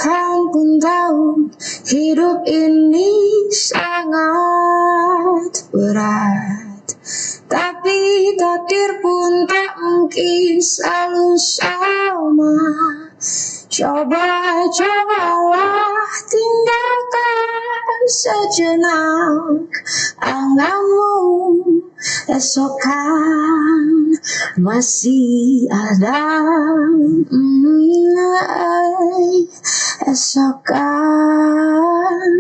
Tuhan pun tahu hidup ini sangat berat, tapi takdir pun tak mungkin selalu sama. Cobalah tinggalkan sejenak anganmu, esok kan masih ada. Esok kan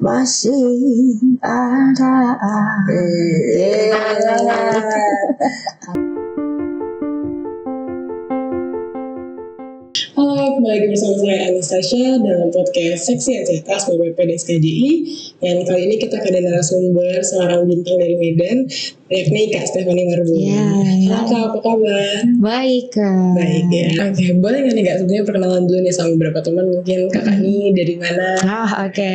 masih ada. Halo, kembali lagi bersama saya Anastasia dalam podcast Seksi Ancetas BPP DSKJI. Dan kali ini kita kedatangan narasumber seorang bintang dari Medan, yakni Kak Stephanie Marbun. Halo Kak, apa kabar? Baik Kak. Baik ya. Oke, boleh nggak nih Kak sebenarnya perkenalan dulu nih sama beberapa teman, mungkin Kakak nih dari mana? Oke.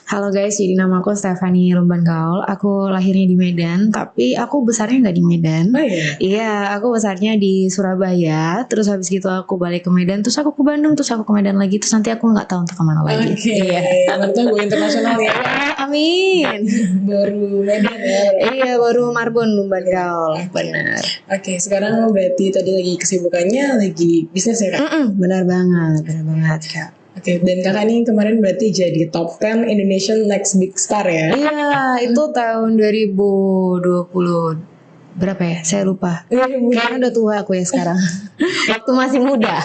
Halo guys, jadi nama aku Stephanie Lumban Gaul. Aku lahirnya di Medan, tapi aku besarnya nggak di Medan. Oh iya? Iya, aku besarnya di Surabaya. Terus habis gitu aku balik ke Medan, terus aku ke Bandung, terus aku ke Medan lagi. Terus nanti aku nggak tahu untuk kemana lagi. Oke, Iya. mantap gue internasional ya. Amin. Baru Medan ya. Iya, baru Marbun Lumban Gaul. Benar. Oke, sekarang berarti tadi lagi kesibukannya lagi bisnis ya Kak? Benar banget Kak. Oke, dan kakak ini kemarin berarti jadi top 10 Indonesian Next Big Star ya? Iya, itu tahun 2020 berapa ya? Saya lupa. Karena udah tua aku ya sekarang. Waktu masih muda.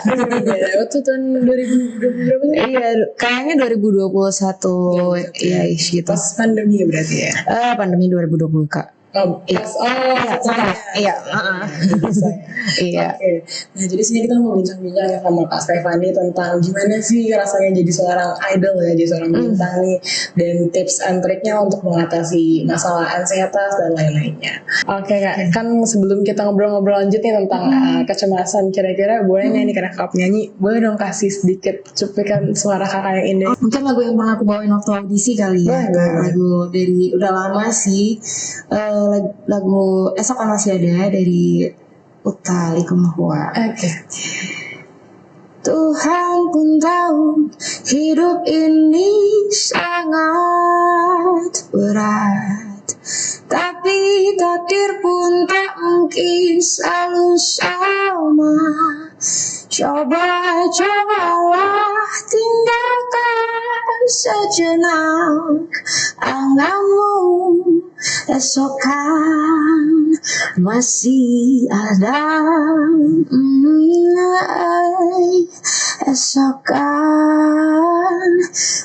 Waktu tahun 2020 berapa tuh? Iya, kayaknya 2021 ya gitu. Pas pandemi ya berarti ya? Pandemi 2020 Kak. Iya. Oke. Nah, jadi sini kita mau bincang-bincang ya sama Kak Stephanie tentang gimana sih rasanya jadi seorang idol ya, jadi seorang bintang nih, dan tips and triknya untuk mengatasi masalah ansietas dan lain-lainnya. Oke Kak, kan sebelum kita ngobrol-ngobrol lanjut nih tentang kecemasan, kira-kira boleh nggak nih karena Kak penyanyi, boleh dong kasih sedikit cuplikan suara Kakak yang indah? Mungkin lagu yang pernah aku bawain waktu audisi kali ya. Lagu dari udah lama sih. Lagu Esok Kan Masih Ada dari Utha Likumahua. Oke. Tuhan pun tahu hidup ini sangat berat, tapi takdir pun tak mungkin selalu sama. Cobalah tinggalkan sejenak anganmu, esok kan masih ada. Esok kan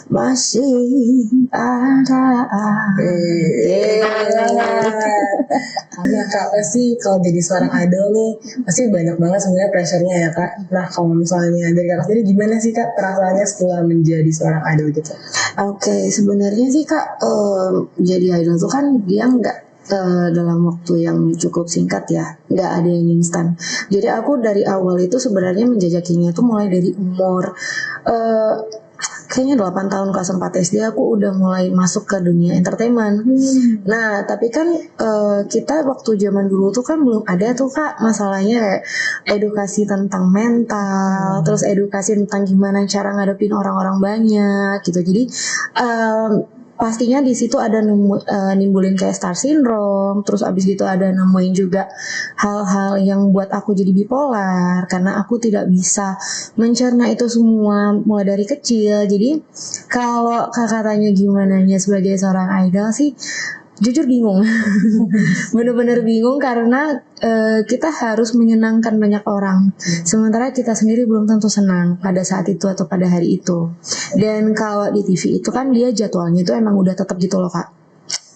masih ada. Nah Kak, pasti kalau jadi seorang idol nih pasti banyak banget sebenarnya pressure-nya ya Kak. Nah kalau misalnya dari Kakak sendiri gimana sih Kak perasaannya setelah menjadi seorang idol gitu? Oke, sebenarnya sih Kak, jadi idol tuh kan dia nggak dalam waktu yang cukup singkat ya, nggak ada yang instan. Jadi aku dari awal itu sebenarnya menjajakinya tuh mulai dari umur kayaknya 8 tahun kelas 4 SD aku udah mulai masuk ke dunia entertainment. Nah tapi kan kita waktu zaman dulu tuh kan belum ada tuh Kak masalahnya kayak edukasi tentang mental, terus edukasi tentang gimana cara ngadepin orang-orang banyak gitu. Jadi pastinya di situ ada nimbulin kayak star syndrome, terus abis gitu ada nemuin juga hal-hal yang buat aku jadi bipolar karena aku tidak bisa mencerna itu semua mulai dari kecil. Jadi kalau kakak tanya gimana nya sebagai seorang idol sih, jujur bingung. Bener-bener bingung karena kita harus menyenangkan banyak orang, sementara kita sendiri belum tentu senang pada saat itu atau pada hari itu. Dan kalau di TV itu kan dia jadwalnya itu emang udah tetap gitu loh Kak.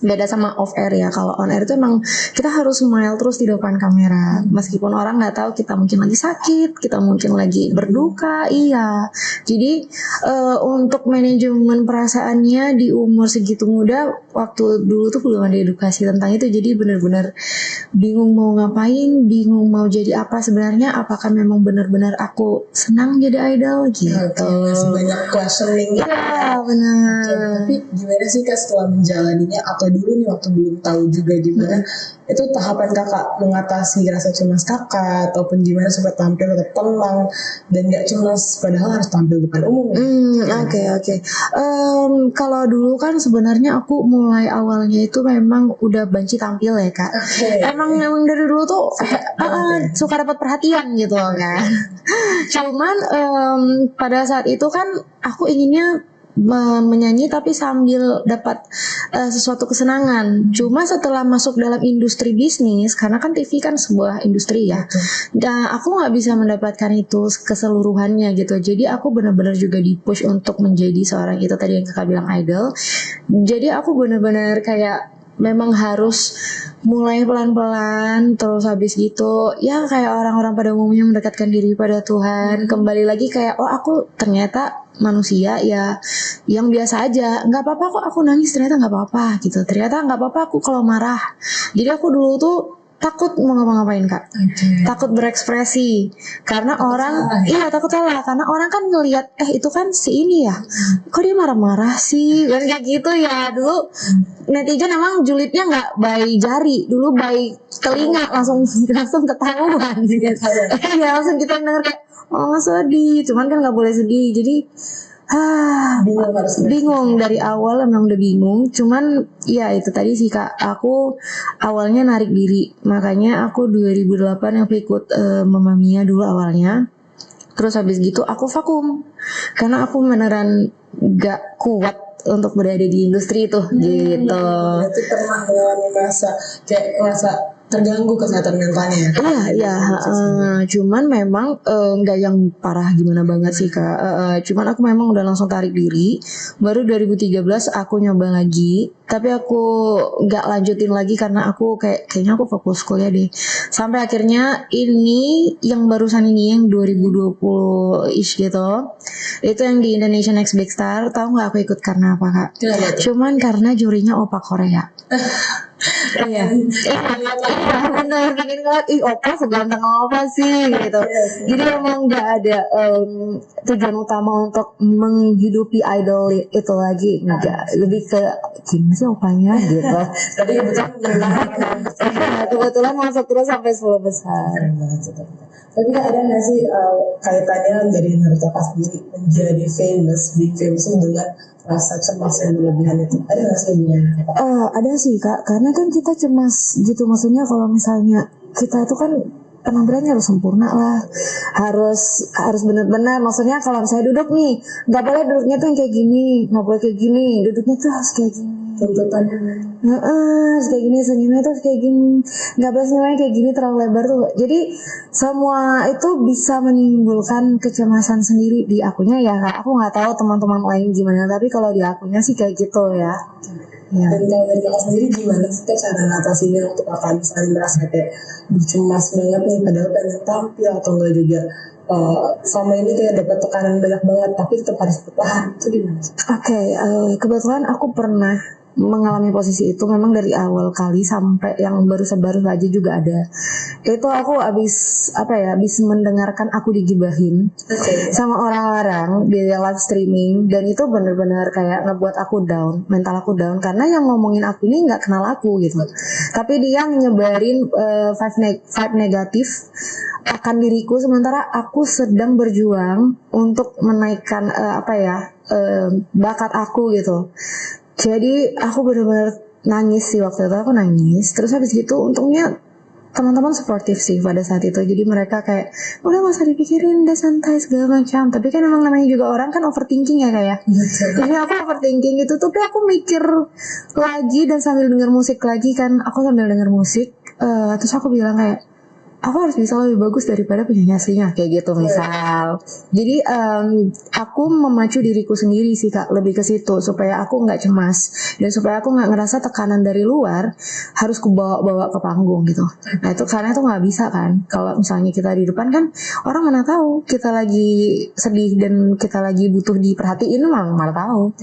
Beda sama off air ya. Kalau on air itu emang kita harus smile terus di depan kamera, meskipun orang nggak tahu kita mungkin lagi sakit, kita mungkin lagi berduka. Iya. Jadi untuk manajemen perasaannya di umur segitu muda, waktu dulu tuh belum ada edukasi tentang itu. Jadi benar-benar bingung mau ngapain, bingung mau jadi apa sebenarnya. Apakah memang benar-benar aku senang jadi idol gitu? Masih banyak questioning. Iya benar. Tapi gimana sih Kak setelah menjalaninya atau dulu nih waktu belum tahu juga gimana itu tahapan kakak mengatasi rasa cemas kakak ataupun gimana supaya tampil tetap tenang dan gak cemas padahal harus tampil depan umum. Oke. Kalau dulu kan sebenarnya aku mulai awalnya itu memang udah banci tampil ya kak. Emang dari dulu tuh suka dapat perhatian gitu kan. Cuman pada saat itu kan aku inginnya menyanyi tapi sambil dapat sesuatu kesenangan. Cuma setelah masuk dalam industri bisnis, karena kan TV kan sebuah industri ya, dan aku nggak bisa mendapatkan itu keseluruhannya gitu. Jadi aku benar-benar juga dipush untuk menjadi seorang itu tadi yang kakak bilang idol. Jadi aku benar-benar kayak memang harus mulai pelan-pelan, terus habis gitu ya kayak orang-orang pada umumnya mendekatkan diri pada Tuhan. Kembali lagi kayak aku ternyata manusia ya yang biasa aja, nggak apa-apa kok aku nangis, ternyata nggak apa-apa gitu, ternyata nggak apa-apa aku kalau marah. Jadi aku dulu tuh takut mau ngapa-ngapain kak, takut berekspresi karena takut salah karena orang kan ngelihat itu kan si ini ya, kok dia marah-marah sih kan kayak gitu ya. Dulu netizen emang julidnya nggak by jari, dulu by telinga, langsung ketahuan gitu. Ya langsung kita denger kayak sedih, cuman kan nggak boleh sedih, jadi bingung dari awal, emang udah bingung. Cuman ya itu tadi sih kak, aku awalnya narik diri, makanya aku 2008 yang ikut Mamma Mia dulu awalnya. Terus habis gitu aku vakum karena aku beneran gak kuat untuk berada di industri itu gitu. Berarti pernah mengalami masa terganggu kesehatan mentalnya. Iya, cuman memang nggak yang parah gimana banget sih kak. Cuman aku memang udah langsung tarik diri. Baru 2013 aku nyoba lagi, tapi aku nggak lanjutin lagi karena aku kayaknya aku fokus kuliah deh. Sampai akhirnya ini yang barusan ini yang 2020 ish gitu. Itu yang di Indonesian Next Big Star. Tahu nggak aku ikut karena apa kak? Cuman karena jurinya opa Korea. Iya, benar, bikin ngeliat opa seganteng apa sih gitu. Jadi emang nggak ada tujuan utama untuk menghidupi idol itu lagi, nggak, lebih ke gimana sih opanya gitu. Tadi kebetulan masuk terus sampai 10 besar. Tapi ada nggak sih kaitannya dari Naruto pas sendiri menjadi famous dengan rasa cemas yang berlebihan itu? Ada nggak sih hubungannya? Ada sih kak, karena kan kita cemas gitu, maksudnya kalau misalnya kita itu kan penampilannya harus sempurna lah, harus benar-benar, maksudnya kalau saya duduk nih nggak boleh duduknya tuh yang kayak gini, nggak boleh kayak gini, duduknya tuh harus kayak gini, tuntutannya harus kayak gini, senyumnya tuh harus kayak gini, nggak boleh senyumnya kayak gini terlalu lebar tuh. Jadi semua itu bisa menimbulkan kecemasan sendiri di akunya ya kak. Aku nggak tahu teman-teman lain gimana, tapi kalau di akunya sih kayak gitu ya. Dan kalau dari kakak sendiri gimana sih cara mengatasinya untuk kakak misalnya merasa kayak cemas banget nih padahal pengen tampil, atau enggak juga sama ini kayak dapat tekanan banyak banget tapi tetap harus bertahan, itu gimana sih? Kebetulan aku pernah mengalami posisi itu memang dari awal kali sampai yang baru aja juga ada. Itu aku abis mendengarkan aku digibahin sama orang-orang di live streaming, dan itu benar-benar kayak ngebuat aku down, mental aku down, karena yang ngomongin aku ini nggak kenal aku gitu, tapi dia nyebarin vibe negatif akan diriku, sementara aku sedang berjuang untuk menaikkan bakat aku gitu. Jadi aku benar-benar nangis sih waktu itu, aku nangis. Terus habis gitu untungnya teman-teman suportif sih pada saat itu. Jadi mereka kayak udah gak usah dipikirin, udah santai segala macam. Tapi kan emang namanya juga orang kan overthinking ya kayak. Jadi aku overthinking gitu, tapi aku mikir lagi dan sambil denger musik lagi kan. Aku sambil denger musik, terus aku bilang kayak aku harus bisa lebih bagus daripada penyanyi aslinya kayak gitu misal. Jadi aku memacu diriku sendiri sih kak, lebih ke situ supaya aku nggak cemas dan supaya aku nggak ngerasa tekanan dari luar harus kebawa-bawa ke panggung gitu. Nah itu karena itu nggak bisa kan, kalau misalnya kita di depan kan orang mana tahu kita lagi sedih dan kita lagi butuh diperhatiin, mana tahu.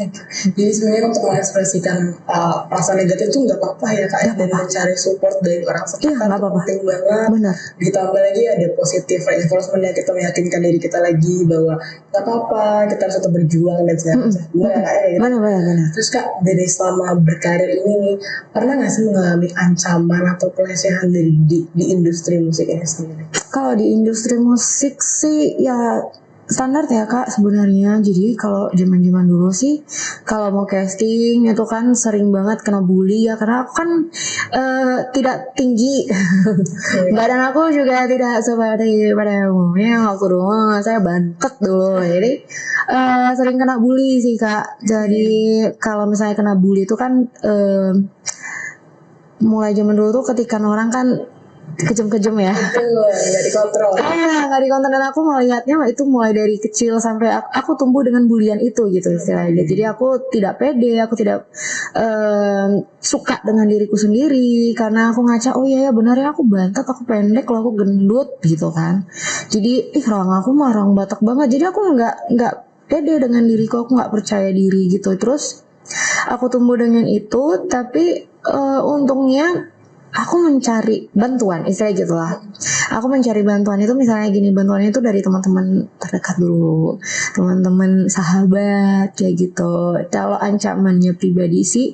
Jadi sebenarnya untuk mengekspresikan perasaan negatif itu nggak apa-apa ya kak, dan mencari support dari orang sekitar nggak apa-apa. penting banget. Benar. ditambah lagi ada positif reinforcement yang kita meyakinkan diri kita lagi bahwa gak apa-apa, kita harus tetap berjuang dan segala macam. Benar ya Kak ya? Gitu. Benar. Terus Kak, dari selama berkarir ini nih, pernah gak sih mengalami ancaman atau pelecehan di industri musik ini sendiri? Kalau di industri musik sih ya standar ya Kak sebenarnya. Jadi kalau zaman-zaman dulu sih kalau mau casting itu kan sering banget kena bully ya, karena aku kan tidak tinggi. Badan aku juga tidak seperti pada umumnya. Aku dulu saya bantet dulu, jadi sering kena bully sih Kak. Jadi kalau misalnya kena bully itu kan mulai zaman dulu tuh ketika orang kan kejem-kejem ya. Betul, nggak dikontrol. Nggak dikontrol, dan aku melihatnya itu mulai dari kecil sampai aku tumbuh dengan bulian itu gitu istilahnya. Jadi aku tidak pede, aku tidak suka dengan diriku sendiri karena aku ngaca, oh iya ya benar ya aku bantet, aku pendek, kalau aku gendut gitu kan. Jadi orang aku mah orang Batak banget. Jadi aku nggak pede dengan diriku, aku nggak percaya diri gitu. Terus aku tumbuh dengan itu, tapi untungnya aku mencari bantuan, istilah gitulah. Aku mencari bantuan itu misalnya gini, bantuannya itu dari teman-teman terdekat dulu, teman-teman sahabat kayak gitu. Kalau ancamannya pribadi sih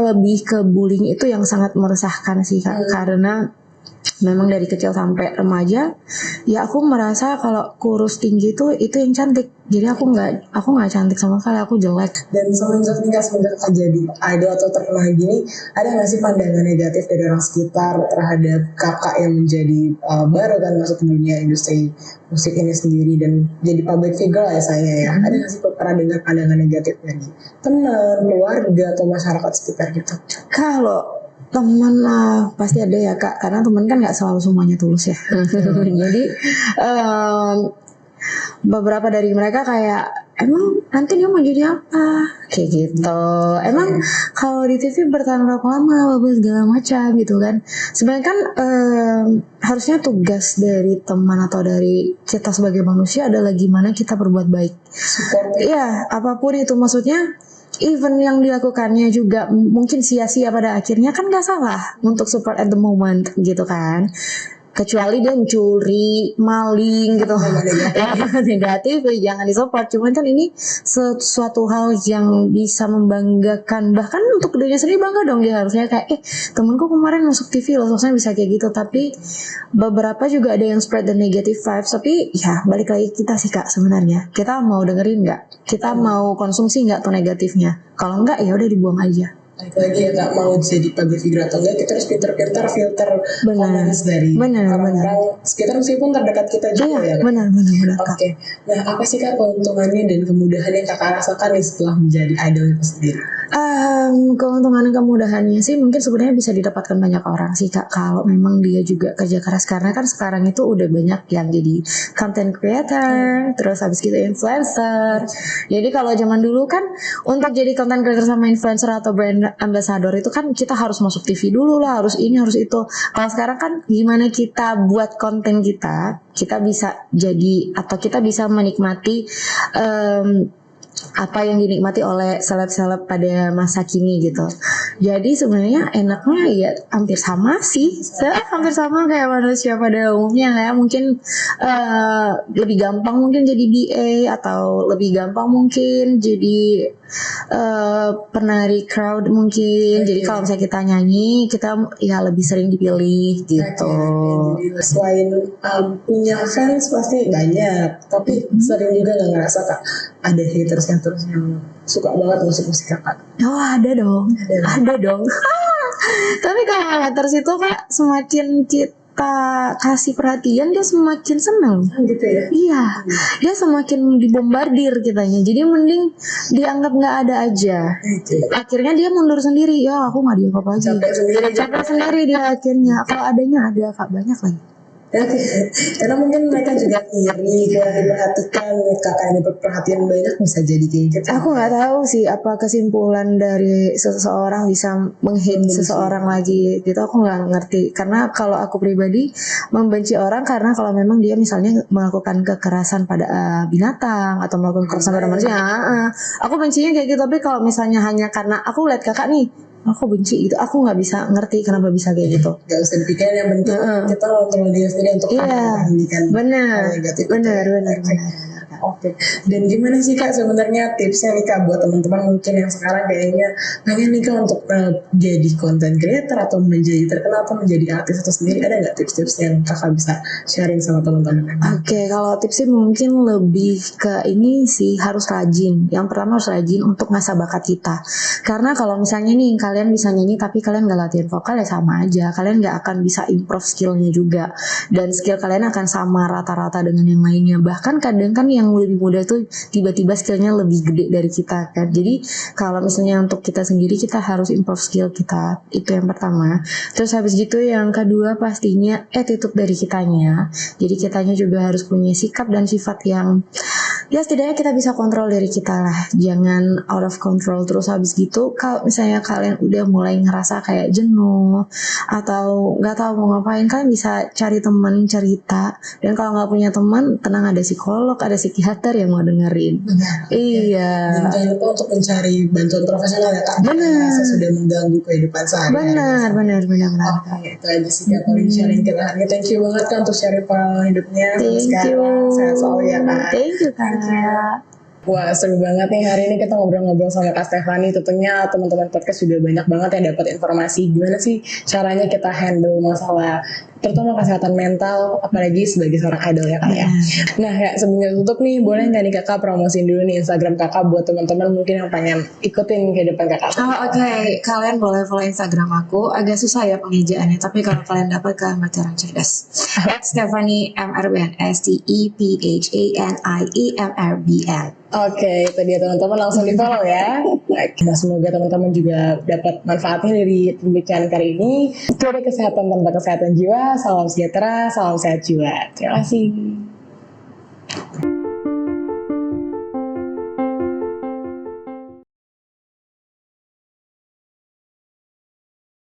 lebih ke bullying itu yang sangat meresahkan sih Kak, karena memang dari kecil sampai remaja ya aku merasa kalau kurus tinggi itu yang cantik. Jadi aku nggak cantik sama sekali, aku jelek. Dan semenjak Kak jadi idol atau terkenal gini, ada nggak sih pandangan negatif dari orang sekitar terhadap kakak yang menjadi baru kan masuk ke dunia industri musik ini sendiri dan jadi public figure lah ya saya ya. Ada nggak sih pernah dengar pandangan negatif dari teman, keluarga atau masyarakat sekitar gitu? Kalau teman pasti ada ya Kak, karena teman kan nggak selalu semuanya tulus ya. Jadi beberapa dari mereka kayak, emang nanti dia mau jadi apa kayak gitu, emang kalau di TV bertahan berapa lama, segala macam gitu kan. Sebenarnya kan harusnya tugas dari teman atau dari kita sebagai manusia adalah gimana kita berbuat baik. Iya, apapun itu, maksudnya even yang dilakukannya juga mungkin sia-sia pada akhirnya kan nggak salah untuk support at the moment gitu kan, kecuali dia mencuri, maling gitu ya negatif ya jangan disupport. Cuman kan ini sesuatu hal yang bisa membanggakan, bahkan untuk dirinya sendiri bangga dong. Dia harusnya kayak temenku kemarin masuk TV loh, sosoknya bisa kayak gitu. Tapi beberapa juga ada yang spread the negative vibes. Tapi ya balik lagi kita sih Kak, sebenarnya kita mau dengerin nggak, kita mau konsumsi nggak tuh negatifnya. Kalau nggak ya udah dibuang aja. Lagi ya Kak, mau jadi public figure atau enggak, kita harus pinter-pinter filter comments dari orang-orang sekitar meskipun terdekat kita juga ya Kak. Benar. Oke. Nah apa sih Kak keuntungannya dan kemudahan yang Kakak rasakan nih setelah menjadi idol itu sendiri? Keuntungan dan kemudahannya sih mungkin sebenarnya bisa didapatkan banyak orang sih Kak, kalau memang dia juga kerja keras. Karena kan sekarang itu udah banyak yang jadi content creator, terus habis gitu influencer. Jadi kalau zaman dulu kan untuk jadi content creator sama influencer atau brand ambassador itu kan kita harus masuk TV dulu lah, harus ini harus itu. Kalau sekarang kan gimana kita buat konten kita bisa jadi atau kita bisa menikmati apa yang dinikmati oleh seleb-seleb pada masa kini gitu. Jadi sebenarnya enaknya ya hampir sama sih, hampir sama kayak manusia pada umumnya ya. Mungkin lebih gampang mungkin jadi BA atau lebih gampang mungkin jadi penari crowd mungkin. Jadi kalau misalnya kita nyanyi, kita ya lebih sering dipilih gitu. Jadi selain punya fans pasti banyak, tapi sering juga nggak ngerasa Kak ada haters yang suka banget musik Kakak? Oh ada dong. Tapi kalau haters itu Kak, semakin kita kasih perhatian dia semakin senang. Gitu ya? Iya, dia semakin dibombardir kitanya. Jadi mending dianggap nggak ada aja. Akhirnya dia mundur sendiri. Ya aku nggak dianggap lagi. Capek sendiri dia akhirnya. Kalau adanya ada Kak, banyak lagi. Karena mungkin mereka juga iri kalau diperhatikan, Kakak yang dapat perhatian banyak bisa jadi kayak gitu. Aku nggak tahu sih apa kesimpulan dari seseorang bisa menghit seseorang lagi gitu. Aku nggak ngerti. Karena kalau aku pribadi membenci orang karena kalau memang dia misalnya melakukan kekerasan pada binatang atau melakukan kekerasan pada manusia, aku bencinya kayak gitu. Tapi kalau misalnya hanya karena aku lihat Kakak nih aku benci gitu, aku nggak bisa ngerti kenapa bisa kayak gitu. Gak usah dipikirin, yang penting kita kontrol diri sendiri untuk menghentikan benar hal negatif. benar. Oke. Dan gimana sih Kak sebenarnya tipsnya nih Kak buat teman-teman mungkin yang sekarang kayaknya pengen nih Kak untuk jadi content creator atau menjadi terkenal atau menjadi artis itu sendiri, ada nggak tips-tips yang Kakak bisa sharing sama teman-teman? Oke, kalau tipsnya mungkin lebih ke ini sih, harus rajin. Yang pertama harus rajin untuk ngasah bakat kita. Karena kalau misalnya nih kalian bisa nyanyi tapi kalian gak latihan vokal ya sama aja. Kalian gak akan bisa improve skillnya juga. Dan skill kalian akan sama rata-rata dengan yang lainnya. Bahkan kadang kan yang lebih muda tuh tiba-tiba skillnya lebih gede dari kita kan. Jadi kalau misalnya untuk kita sendiri kita harus improve skill kita. Itu yang pertama. Terus habis gitu yang kedua pastinya attitude dari kitanya. Jadi kitanya juga harus punya sikap dan sifat yang ya setidaknya kita bisa kontrol diri kita lah. Jangan out of control. Terus habis gitu kalau misalnya kalian udah mulai ngerasa kayak jenuh atau nggak tahu mau ngapain, kalian bisa cari teman cerita. Dan kalau nggak punya teman, tenang, ada psikolog, ada psikiater yang mau dengerin. Iya. Dan jangan lupa untuk mencari bantuan profesional ya Kak. Benar. Sudah mengganggu kehidupan sehari-hari. Benar. Oke, itu aja sih Kak paling sharing kita hari ini. Thank you banget Kak untuk sharing pengalaman hidupnya. Thank you. Sehat selalu ya Kak. Thank you Kak. Wah seru banget nih hari ini kita ngobrol-ngobrol sama Kak Stefani. Tentunya teman-teman podcast juga banyak banget yang dapat informasi gimana sih caranya kita handle masalah terutama kesehatan mental, apalagi sebagai seorang idol ya Kak ya. Nah ya sebelum tutup nih, boleh nggak nih Kakak promosiin dulu nih Instagram Kakak buat teman-teman mungkin yang pengen ikutin kehidupan Kakak. Oke. Kalian boleh follow Instagram aku. Agak susah ya pengejaannya, tapi kalau kalian dapat, kalian pacaran cerdas. Stephanie MRBN, STEPHANIEMRBN. Oke, itu dia teman-teman, langsung di follow ya. Nah, semoga teman-teman juga dapat manfaatnya dari pembicaraan kali ini. Itu ada kesehatan tanpa kesehatan jiwa. Salam sejahtera, salam sehat jiwa. Terima kasih.